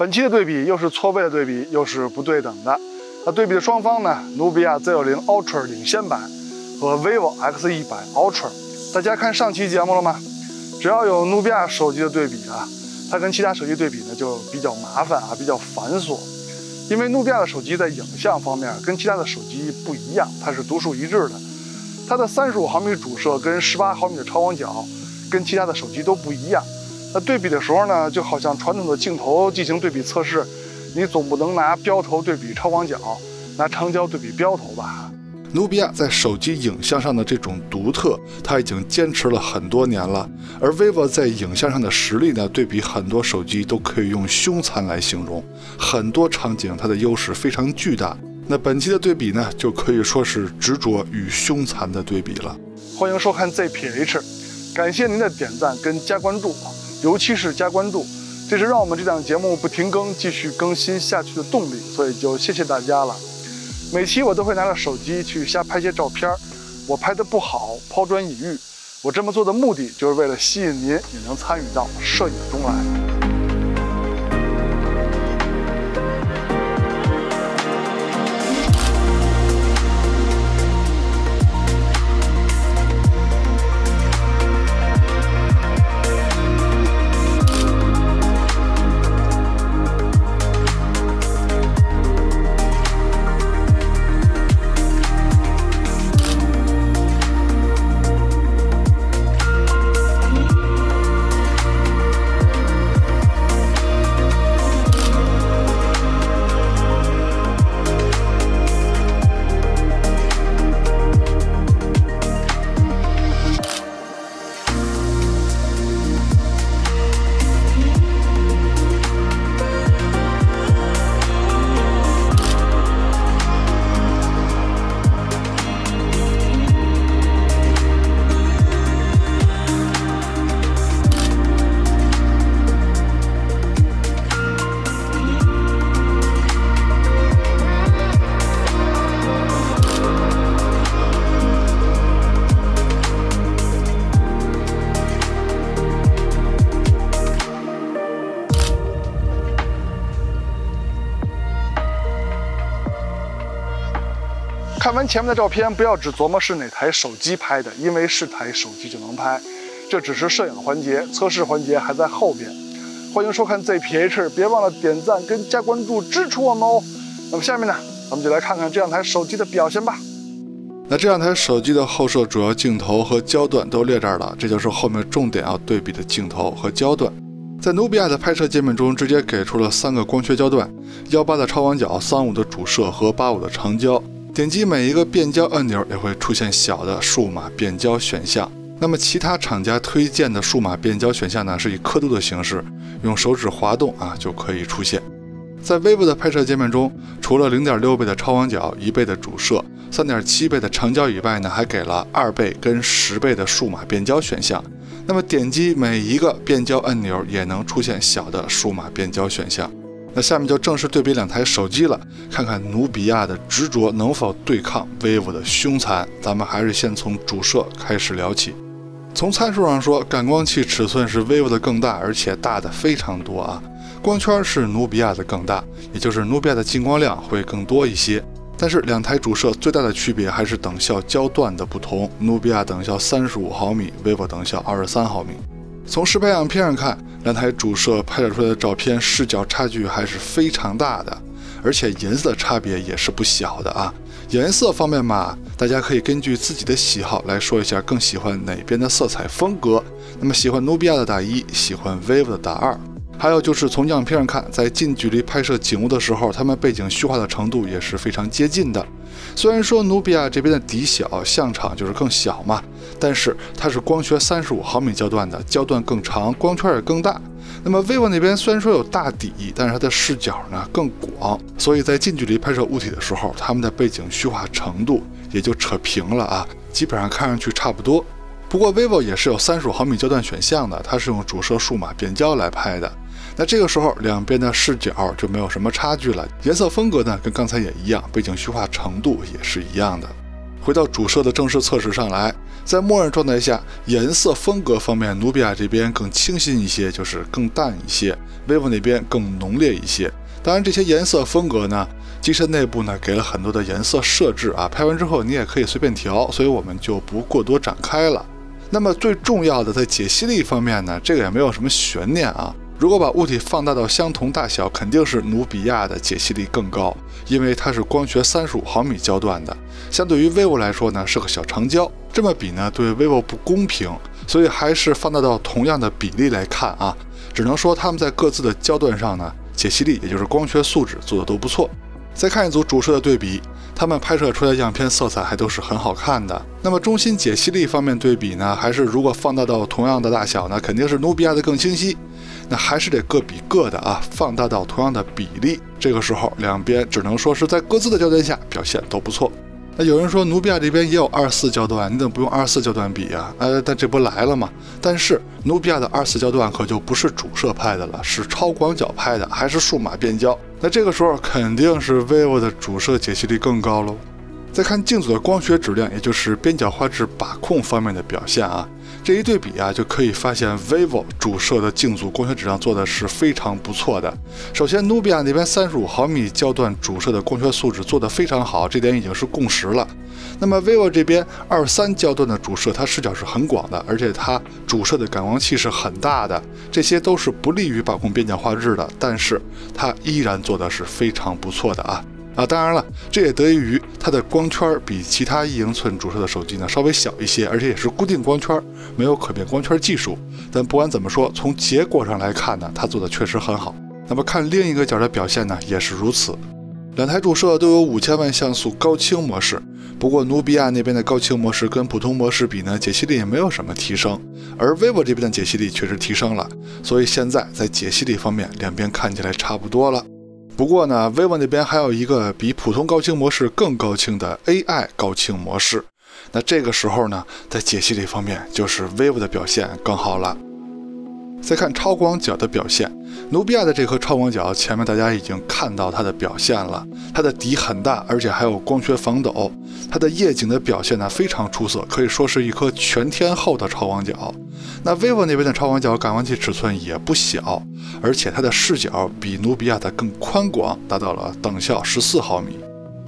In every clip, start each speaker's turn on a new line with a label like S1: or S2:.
S1: 本期的对比又是错位的对比，又是不对等的。那对比的双方呢，努比亚 Z90 Ultra 领先版和 vivo X100 Ultra。大家看上期节目了吗？只要有努比亚手机的对比啊，它跟其他手机对比呢就比较麻烦啊，比较繁琐。因为努比亚的手机在影像方面跟其他的手机不一样，它是独树一帜的。它的35毫米主摄跟18毫米的超广角跟其他的手机都不一样。那对比的时候呢，就好像传统的镜头进行对比测试，你总不能拿标头对比超广角，拿长焦对比标头吧？
S2: 努比亚在手机影像上的这种独特，它已经坚持了很多年了。而 vivo 在影像上的实力呢，对比很多手机都可以用凶残来形容，很多场景它的优势非常巨大。那本期的对比呢，就可以说是执着与凶残的对比了。
S1: 欢迎收看 ZPH， 感谢您的点赞跟加关注，尤其是加关注，这是让我们这档节目不停更、继续更新下去的动力，所以就谢谢大家了。每期我都会拿着手机去瞎拍些照片，我拍的不好，抛砖引玉。我这么做的目的就是为了吸引您也能参与到摄影中来。看完前面的照片，不要只琢磨是哪台手机拍的，因为是台手机就能拍，这只是摄影环节，测试环节还在后边。欢迎收看 ZPH， 别忘了点赞跟加关注支持我们哦。那么下面呢，咱们就来看看这两台手机的表现吧。
S2: 那这两台手机的后摄主要镜头和焦段都列这儿了，这就是后面重点要对比的镜头和焦段。在努比亚的拍摄界面中，直接给出了3个光学焦段：18的超广角、35的主摄和85的长焦。点击每一个变焦按钮也会出现小的数码变焦选项。那么其他厂家推荐的数码变焦选项呢，是以刻度的形式，用手指滑动就可以出现。在 vivo 的拍摄界面中，除了 0.6 倍的超广角、1倍的主摄、3.7 倍的长焦以外呢，还给了2倍跟10倍的数码变焦选项。那么点击每一个变焦按钮也能出现小的数码变焦选项。那下面就正式对比两台手机了，看看努比亚的执着能否对抗 vivo 的凶残。咱们还是先从主摄开始聊起。从参数上说，感光器尺寸是 vivo 的更大，而且大的非常多啊。光圈是努比亚的更大，也就是努比亚的进光量会更多一些。但是两台主摄最大的区别还是等效焦段的不同，努比亚等效35毫米 ，vivo 等效23毫米。从实拍样片上看，两台主摄拍摄出来的照片视角差距还是非常大的，而且颜色的差别也是不小的啊。颜色方面嘛，大家可以根据自己的喜好来说一下更喜欢哪边的色彩风格。那么喜欢努比亚的打1，喜欢 vivo 的打2。还有就是从样片上看，在近距离拍摄景物的时候，它们背景虚化的程度也是非常接近的。虽然说努比亚这边的底小，相场就是更小嘛，但是它是光学35毫米焦段的，焦段更长，光圈也更大。那么 vivo 那边虽然说有大底，但是它的视角呢更广，所以在近距离拍摄物体的时候，它们的背景虚化程度也就扯平了啊，基本上看上去差不多。不过 vivo 也是有35毫米焦段选项的，它是用主摄数码变焦来拍的。那这个时候两边的视角就没有什么差距了，颜色风格呢跟刚才也一样，背景虚化程度也是一样的。回回到主摄的正式测试上来，在默认状态下，颜色风格方面，努比亚这边更清新一些，就是更淡一些 ；vivo 那边更浓烈一些。当然，这些颜色风格呢，机身内部呢给了很多的颜色设置啊，拍完之后你也可以随便调，所以我们就不过多展开了。那么最重要的在解析力方面呢，这个也没有什么悬念啊。如果把物体放大到相同大小，肯定是努比亚的解析力更高，因为它是光学35毫米焦段的，相对于 vivo 来说呢是个小长焦，这么比呢对 vivo 不公平，所以还是放大到同样的比例来看啊，只能说他们在各自的焦段上呢解析力也就是光学素质做的都不错。再看一组主摄的对比，他们拍摄出来样片色彩还都是很好看的。那么中心解析力方面对比呢，还是如果放大到同样的大小呢，肯定是努比亚的更清晰。那还是得各比各的啊，放大到同样的比例。这个时候两边只能说是在各自的焦段下表现都不错。那有人说努比亚这边也有24焦段，你怎么不用24焦段比啊？但这不来了吗？但是努比亚的24焦段可就不是主摄拍的了，是超广角拍的，还是数码变焦。那这个时候肯定是 vivo 的主摄解析力更高喽。再看镜组的光学质量，也就是边角画质把控方面的表现啊，这一对比啊，就可以发现 vivo 主摄的镜组光学质量做的是非常不错的。首先努比亚那边35毫米焦段主摄的光学素质做得非常好，这点已经是共识了。那么 vivo 这边23焦段的主摄，它视角是很广的，而且它主摄的感光器是很大的，这些都是不利于把控边角画质的，但是它依然做的是非常不错的啊。当然了，这也得益于它的光圈比其他1英寸主摄的手机呢稍微小一些，而且也是固定光圈，没有可变光圈技术。但不管怎么说，从结果上来看呢，它做的确实很好。那么看另一个角的表现呢，也是如此。两台主摄都有5000万像素高清模式，不过努比亚那边的高清模式跟普通模式比呢，解析力也没有什么提升，而 vivo 这边的解析力确实提升了，所以现在在解析力方面，两边看起来差不多了。不过呢 vivo 那边还有一个比普通高清模式更高清的 AI 高清模式，那这个时候呢，在解析力方面就是 vivo 的表现更好了。再看超广角的表现，努比亚的这颗超广角前面大家已经看到它的表现了，它的底很大，而且还有光学防抖，它的夜景的表现呢非常出色，可以说是一颗全天候的超广角。那 vivo 那边的超广角感光器尺寸也不小，而且它的视角比努比亚的更宽广，达到了等效14毫米。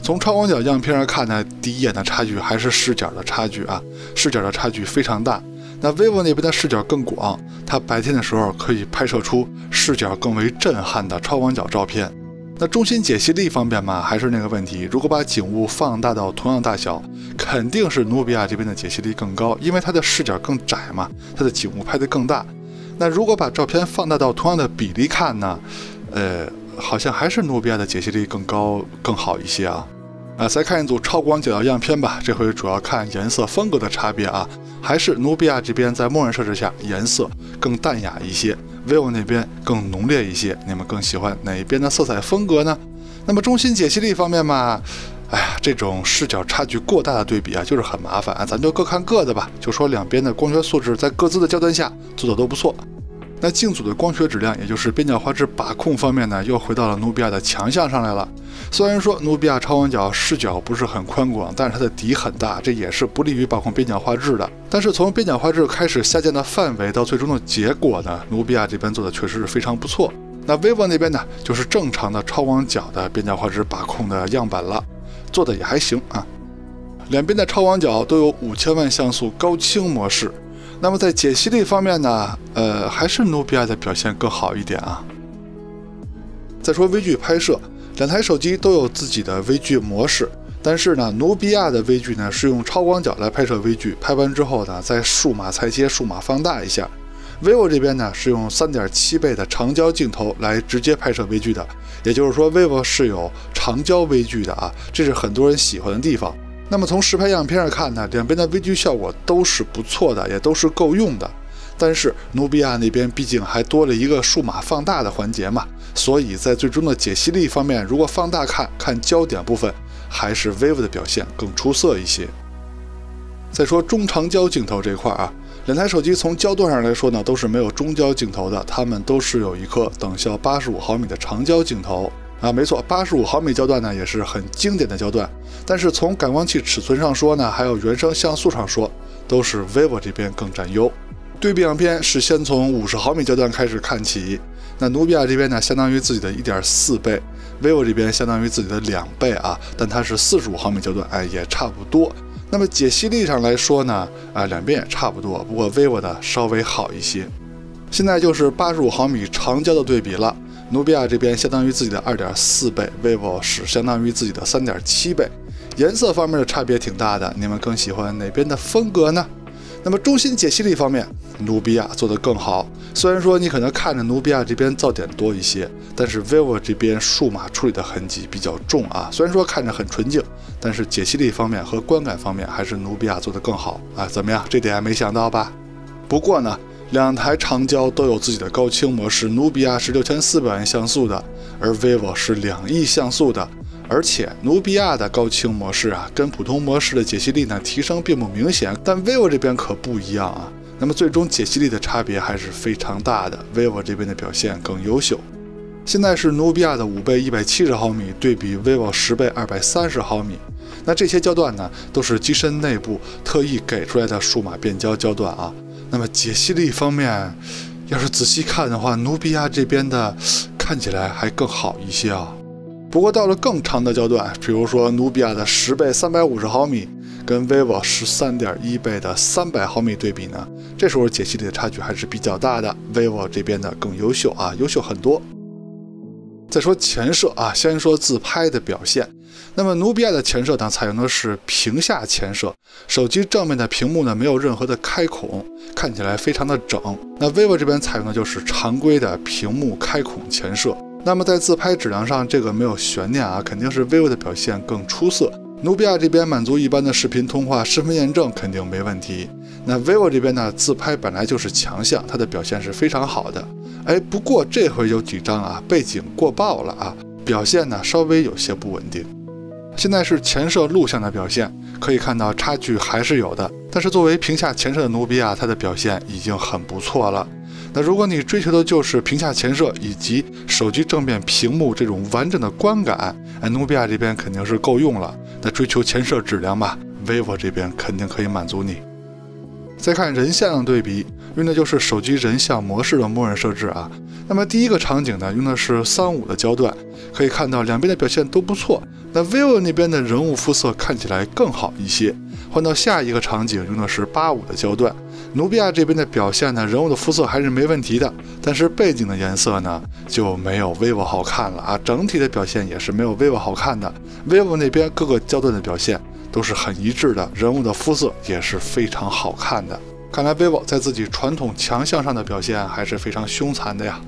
S2: 从超广角样片上看呢，第一眼的差距还是视角的差距啊，视角的差距非常大。那 vivo 那边的视角更广，它白天的时候可以拍摄出视角更为震撼的超广角照片。那中心解析力方面嘛，还是那个问题，如果把景物放大到同样大小，肯定是努比亚这边的解析力更高，因为它的视角更窄嘛，它的景物拍得更大。那如果把照片放大到同样的比例看呢，好像还是努比亚的解析力更高更好一些啊。再看一组超广角的样片吧，这回主要看颜色风格的差别啊，还是努比亚这边在默认设置下颜色更淡雅一些， vivo 那边更浓烈一些，你们更喜欢哪一边的色彩风格呢？那么中心解析力方面嘛，这种视角差距过大的对比啊，就是很麻烦啊，咱就各看各的吧，就说两边的光学素质在各自的焦段下做的都不错。那镜组的光学质量，也就是边角画质把控方面呢，又回到了努比亚的强项上来了。虽然说努比亚超广角视角不是很宽广，但是它的底很大，这也是不利于把控边角画质的。但是从边角画质开始下降的范围到最终的结果呢，努比亚这边做的确实是非常不错。那 vivo 那边呢，就是正常的超广角的边角画质把控的样本了，做的也还行啊。两边的超广角都有5000万像素高清模式。那么在解析力方面呢，还是努比亚的表现更好一点啊。再说微距拍摄，两台手机都有自己的微距模式，但是呢，努比亚的微距呢是用超广角来拍摄微距，拍完之后呢，再数码裁切、数码放大一下。vivo 这边呢是用3.7倍的长焦镜头来直接拍摄微距的，也就是说 vivo 是有长焦微距的啊，这是很多人喜欢的地方。那么从实拍样片上看呢，两边的微距效果都是不错的，也都是够用的。但是努比亚那边毕竟还多了一个数码放大的环节嘛，所以在最终的解析力方面，如果放大看焦点部分，还是 vivo 的表现更出色一些。再说中长焦镜头这块啊，两台手机从焦段上来说呢，都是没有中焦镜头的，它们都是有一颗等效85毫米的长焦镜头。没错，85毫米焦段呢也是很经典的焦段，但是从感光器尺寸上说呢，还有原生像素上说，都是 vivo 这边更占优。对比两边是先从50毫米焦段开始看起，那努比亚这边呢相当于自己的 1.4 倍，vivo 这边相当于自己的2倍啊，但它是45毫米焦段，也差不多。那么解析力上来说呢，两边也差不多，不过 vivo 的稍微好一些。现在就是85毫米长焦的对比了，努比亚这边相当于自己的 2.4 倍 ，vivo 是相当于自己的 3.7 倍。颜色方面的差别挺大的，你们更喜欢哪边的风格呢？那么中心解析力方面，努比亚做得更好。虽然说你可能看着努比亚这边噪点多一些，但是 vivo 这边数码处理的痕迹比较重啊。虽然说看着很纯净，但是解析力方面和观感方面还是努比亚做得更好啊。怎么样？这点还没想到吧？不过呢，两台长焦都有自己的高清模式，努比亚是6400万像素的，而 vivo 是2亿像素的。而且努比亚的高清模式跟普通模式的解析力呢提升并不明显，但 vivo 这边可不一样啊。那么最终解析力的差别还是非常大的 ，vivo 这边的表现更优秀。现在是努比亚的5倍170毫米对比 vivo 10倍230毫米，那这些焦段呢都是机身内部特意给出来的数码变焦焦段啊。那么解析力方面，要是仔细看的话，努比亚这边的看起来还更好一些啊。不过到了更长的焦段，比如说努比亚的10倍350毫米跟 vivo 13.1倍的300毫米对比呢，这时候解析力的差距还是比较大的， vivo 这边的更优秀啊，优秀很多。再说前摄先说自拍的表现。那么努比亚的前摄呢，采用的是屏下前摄，手机正面的屏幕呢没有任何的开孔，看起来非常的整。那 vivo 这边采用的就是常规的屏幕开孔前摄。那么在自拍质量上，这个没有悬念肯定是 vivo 的表现更出色。努比亚这边满足一般的视频通话、身份验证肯定没问题。那 vivo 这边呢，自拍本来就是强项，它的表现是非常好的。不过这回有几张背景过曝了表现呢稍微有些不稳定。现在是前摄录像的表现，可以看到差距还是有的，但是作为屏下前摄的努比亚，它的表现已经很不错了。那如果你追求的就是屏下前摄以及手机正面屏幕这种完整的观感，努比亚这边肯定是够用了。那追求前摄质量吧， vivo 这边肯定可以满足你。再看人像的对比，用的就是手机人像模式的默认设置那么第一个场景呢，用的是35的焦段，可以看到两边的表现都不错。那 vivo 那边的人物肤色看起来更好一些。换到下一个场景，用的是85的焦段，努比亚这边的表现呢，人物的肤色还是没问题的，但是背景的颜色呢就没有 vivo 好看了整体的表现也是没有 vivo 好看的。vivo 那边各个焦段的表现都是很一致的，人物的肤色也是非常好看的。看来 vivo 在自己传统强项上的表现还是非常凶残的呀。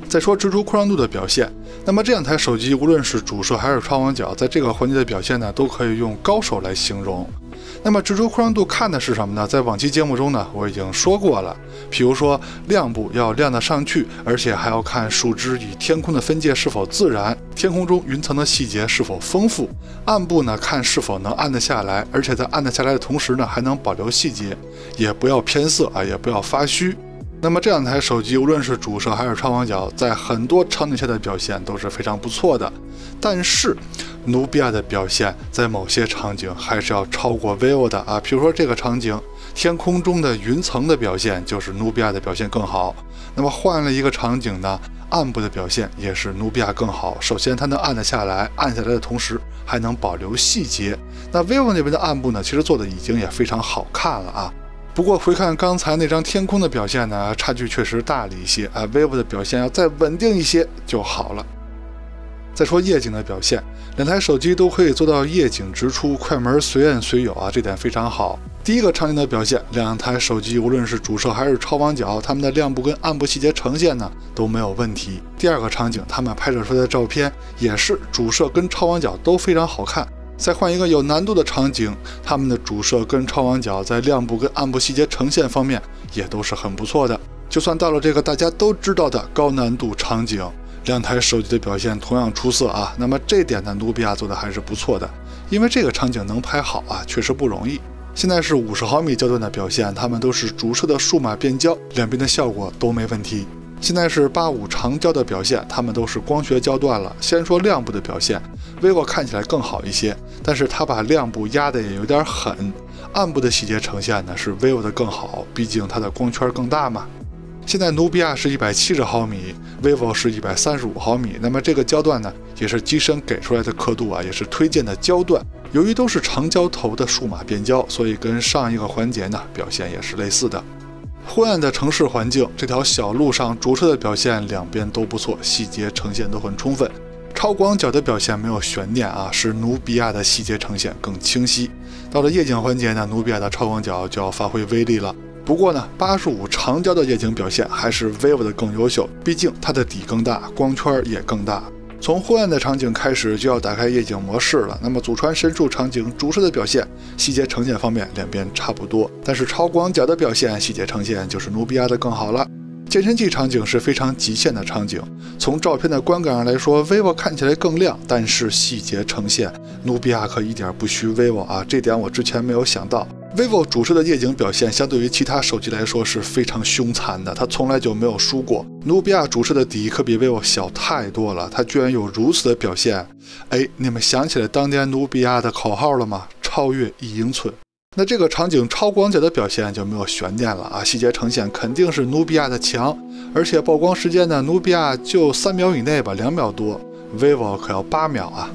S2: 再说直出扩张度的表现，那么这两台手机无论是主摄还是超广角，在这个环节的表现呢，都可以用高手来形容。那么直出扩张度看的是什么呢？在往期节目中呢，我已经说过了。比如说亮部要亮得上去，而且还要看树枝与天空的分界是否自然，天空中云层的细节是否丰富。暗部呢，看是否能暗得下来，而且在暗得下来的同时呢，还能保留细节，也不要偏色也不要发虚。那么这两台手机无论是主摄还是超广角，在很多场景下的表现都是非常不错的。但是努比亚的表现在某些场景还是要超过 vivo 的比如说这个场景，天空中的云层的表现就是努比亚的表现更好。那么换了一个场景呢，暗部的表现也是努比亚更好。首先它能暗得下来，暗下来的同时还能保留细节。那 vivo 那边的暗部呢，其实做的已经也非常好看了不过回看刚才那张天空的表现呢，差距确实大了一些vivo 的表现要再稳定一些就好了。再说夜景的表现，两台手机都可以做到夜景直出，快门随按随有这点非常好。第一个场景的表现，两台手机无论是主摄还是超广角，它们的亮部跟暗部细节呈现呢都没有问题。第二个场景，他们拍摄出来的照片也是主摄跟超广角都非常好看。再换一个有难度的场景，他们的主摄跟超广角在亮部跟暗部细节呈现方面也都是很不错的。就算到了这个大家都知道的高难度场景，两台手机的表现同样出色那么这点呢，努比亚做的还是不错的，因为这个场景能拍好确实不容易。现在是50毫米焦段的表现，它们都是主摄的数码变焦，两边的效果都没问题。现在是85长焦的表现，它们都是光学焦段了。先说亮部的表现 ，vivo 看起来更好一些，但是它把亮部压得也有点狠。暗部的细节呈现呢是 vivo 的更好，毕竟它的光圈更大嘛。现在努比亚是170毫米 ，vivo 是135毫米，那么这个焦段呢也是机身给出来的刻度啊，也是推荐的焦段。由于都是长焦头的数码变焦，所以跟上一个环节呢表现也是类似的。昏暗的城市环境，这条小路上主摄的表现两边都不错，细节呈现都很充分。超广角的表现没有悬念啊，是努比亚的细节呈现更清晰。到了夜景环节呢，努比亚的超广角就要发挥威力了。不过呢，85长焦的夜景表现还是 vivo 的更优秀，毕竟它的底更大，光圈也更大。从昏暗的场景开始就要打开夜景模式了。那么祖传神树场景主摄的表现，细节呈现方面两边差不多，但是超广角的表现，细节呈现就是努比亚的更好了。健身器场景是非常极限的场景，从照片的观感上来说 ，vivo 看起来更亮，但是细节呈现，努比亚可一点不虚 vivo 啊，这点我之前没有想到。vivo 主摄的夜景表现相对于其他手机来说是非常凶残的，它从来就没有输过。努比亚主摄的底可比 vivo 小太多了，它居然有如此的表现。哎，你们想起来当年努比亚的口号了吗？超越1英寸。那这个场景超广角的表现就没有悬念了啊，细节呈现肯定是努比亚的强，而且曝光时间呢，努比亚就3秒以内吧，2秒多 ，vivo 可要8秒啊。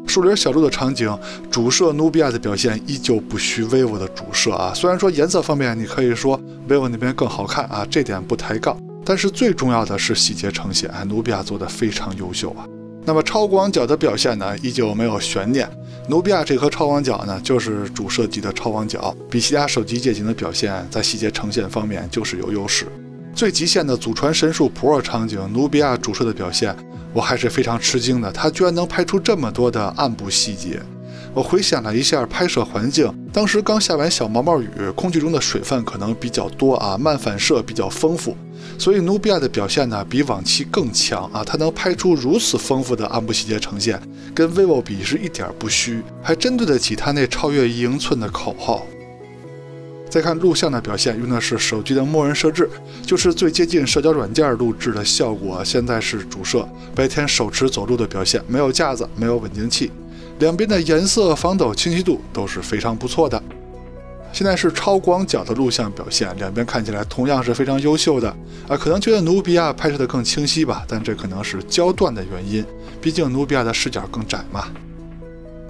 S2: 树林小路的场景，主摄努比亚的表现依旧不虚 vivo 的主摄啊。虽然说颜色方面你可以说 vivo 那边更好看啊，这点不抬杠，但是最重要的是细节呈现，努比亚做得非常优秀啊。那么超广角的表现呢，依旧没有悬念。努比亚这颗超广角呢，就是主摄级的超广角，比其他手机夜景的表现在细节呈现方面就是有优势。最极限的祖传神树 Pro 场景，努比亚主摄的表现，我还是非常吃惊的，它居然能拍出这么多的暗部细节。我回想了一下拍摄环境，当时刚下完小毛毛雨，空气中的水分可能比较多啊，漫反射比较丰富，所以努比亚的表现呢比往期更强啊，它能拍出如此丰富的暗部细节呈现，跟 vivo 比是一点不虚，还真对得起它那超越1英寸的口号。再看录像的表现，用的是手机的默认设置，就是最接近社交软件录制的效果。现在是主摄白天手持走路的表现，没有架子，没有稳定器，两边的颜色、防抖、清晰度都是非常不错的。现在是超广角的录像表现，两边看起来同样是非常优秀的啊。可能觉得努比亚拍摄的更清晰吧，但这可能是焦段的原因，毕竟努比亚的视角更窄嘛。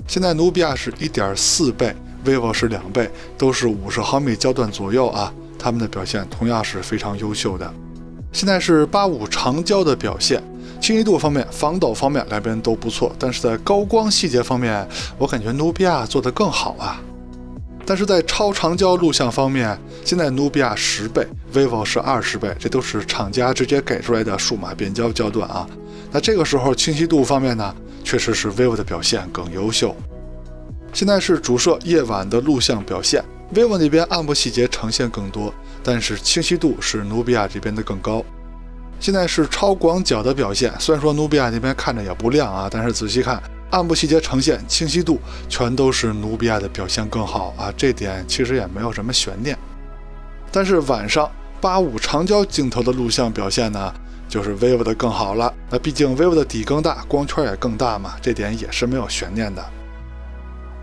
S2: 现在努比亚是1.4倍。vivo 是2倍，都是50毫米焦段左右啊，它们的表现同样是非常优秀的。现在是85长焦的表现，清晰度方面、防抖方面两边都不错，但是在高光细节方面，我感觉努比亚做得更好啊。但是在超长焦录像方面，现在努比亚10倍 ，vivo 是20倍，这都是厂家直接给出来的数码变焦焦段啊。那这个时候清晰度方面呢，确实是 vivo 的表现更优秀。现在是主摄夜晚的录像表现 ，vivo 那边暗部细节呈现更多，但是清晰度是努比亚这边的更高。现在是超广角的表现，虽然说努比亚那边看着也不亮啊，但是仔细看暗部细节呈现、清晰度全都是努比亚的表现更好啊，这点其实也没有什么悬念。但是晚上85长焦镜头的录像表现呢，就是 vivo 的更好了。那毕竟 vivo 的底更大，光圈也更大嘛，这点也是没有悬念的。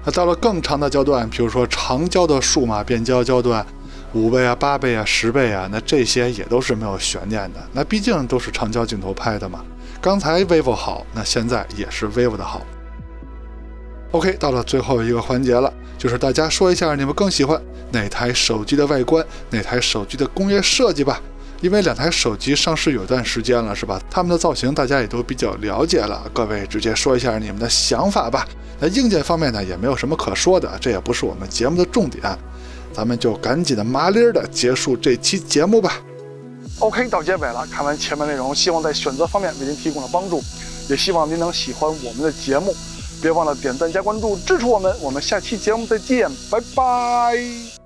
S2: 那到了更长的焦段，比如说长焦的数码变焦焦段，5倍啊、8倍啊、10倍啊，那这些也都是没有悬念的。那毕竟都是长焦镜头拍的嘛。刚才 vivo 好，那现在也是 vivo 的好。OK， 到了最后一个环节了，就是大家说一下你们更喜欢哪台手机的外观，哪台手机的工业设计吧。因为两台手机上市有段时间了，是吧？它们的造型大家也都比较了解了，各位直接说一下你们的想法吧。那硬件方面呢，也没有什么可说的，这也不是我们节目的重点，咱们就赶紧的麻利的结束这期节目吧。
S1: OK， 到结尾了，看完前面内容，希望在选择方面为您提供了帮助，也希望您能喜欢我们的节目，别忘了点赞加关注支持我们，我们下期节目再见，拜拜。